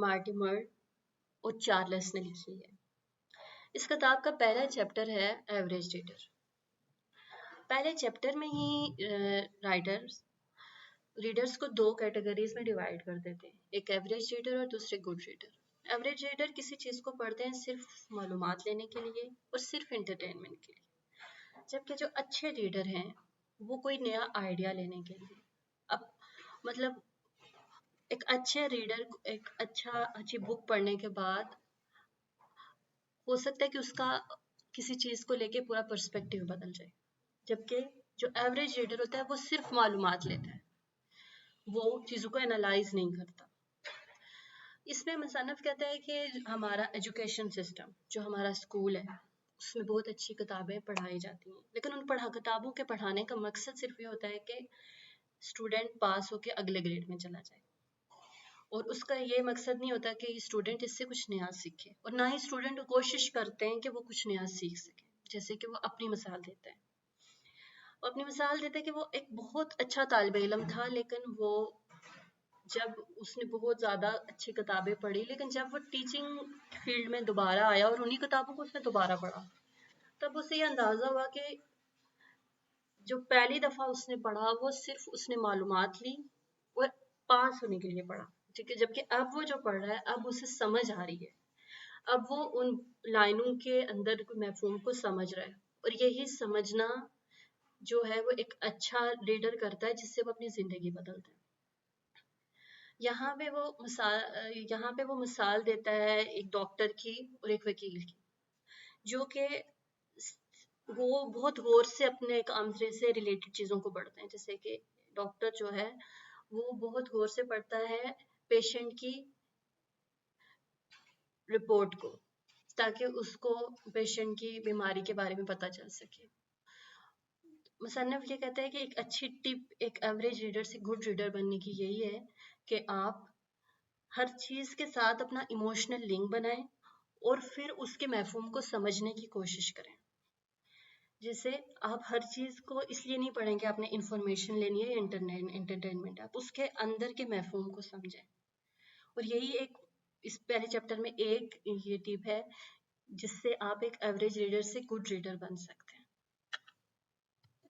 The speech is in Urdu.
مارٹیمر اور چارلس نے لکھی ہے۔ اس کتاب کا پہلا چیپٹر ہے ایوریج ریڈر۔ پہلے چیپٹر میں ہی ریڈرز کو دو کیٹیگریز میں ڈیوائیڈ کر دیتے ہیں، ایک ایوریج ریڈر اور دوسرے گڈ ریڈر۔ ایوریج ریڈر کسی چیز کو پڑھتے ہیں صرف معلومات لینے کے لیے اور صرف انٹرٹینمنٹ کے لیے، جبکہ جو اچھے ریڈر ہیں وہ کوئی نیا آئیڈیا لینے کے لیے، اب مطلب ایک اچھے ریڈر ایک اچھی بک پڑھنے کے بعد ہو سکتا ہے کہ اس کا کسی چیز کو لے کے پورا پرسپیکٹیو بدل جائے، جبکہ جو ایوریج ریڈر ہوتا ہے وہ صرف معلومات لیتا ہے، وہ چیزوں کو انالائز نہیں کرتا۔ اس میں مصنف کہتا ہے کہ ہمارا ایجوکیشن سسٹم جو ہمارا اسکول ہے اس میں بہت اچھی کتابیں پڑھائی جاتی ہیں، لیکن ان کتابوں کے پڑھانے کا مقصد صرف یہ ہوتا ہے کہ اسٹوڈنٹ پاس ہو کے اگلے گریڈ میں چلا جائے، اور اس کا یہ مقصد نہیں ہوتا کہ اسٹوڈنٹ اس سے کچھ نیا سیکھے، اور نہ ہی اسٹوڈنٹ کوشش کرتے ہیں کہ وہ کچھ نیا سیکھ سکے۔ جیسے کہ وہ اپنی مثال دیتا ہے، کہ وہ ایک بہت اچھا طالب علم تھا، لیکن وہ جب اس نے بہت زیادہ اچھی کتابیں پڑھی، لیکن جب وہ ٹیچنگ فیلڈ میں دوبارہ آیا اور انہی کتابوں کو اس نے دوبارہ پڑھا، تب اسے یہ اندازہ ہوا کہ جو پہلی دفعہ اس نے پڑھا وہ صرف اس نے معلومات لی اور پاس ہونے کے لیے پڑھا، ٹھیک ہے، جبکہ اب وہ جو پڑھ رہا ہے اب اسے سمجھ آ رہی ہے، اب وہ ان لائنوں کے اندر مفہوم کو سمجھ رہا ہے، اور یہی سمجھنا جو ہے وہ ایک اچھا ریڈر کرتا ہے جس سے وہ اپنی زندگی بدلتا ہے۔ یہاں پہ وہ مثال دیتا ہے ایک ڈاکٹر کی اور ایک وکیل کی، جو کہ وہ بہت غور سے اپنے کام سے ریلیٹڈ چیزوں کو پڑھتے ہیں، جیسے کہ ڈاکٹر جو ہے وہ بہت غور سے پڑھتا ہے پیشنٹ کی رپورٹ کو، تاکہ اس کو پیشنٹ کی بیماری کے بارے میں پتہ چل سکے۔ مصنف یہ کہتا ہے کہ ایک اچھی ٹپ ایک ایوریج ریڈر سے گڈ ریڈر بننے کی یہی ہے کہ آپ ہر چیز کے ساتھ اپنا ایموشنل لنک بنائیں اور پھر اس کے مفہوم کو سمجھنے کی کوشش کریں۔ جیسے آپ ہر چیز کو اس لیے نہیں پڑھیں کہ آپ نے انفارمیشن لینی ہے یا انٹرٹینمنٹ، آپ اس کے اندر کے مفہوم کو سمجھیں، اور یہی ایک اس پہلے چیپٹر میں ایک یہ ٹپ ہے جس سے آپ ایک ایوریج ریڈر سے گڈ ریڈر بن سکتے ہیں۔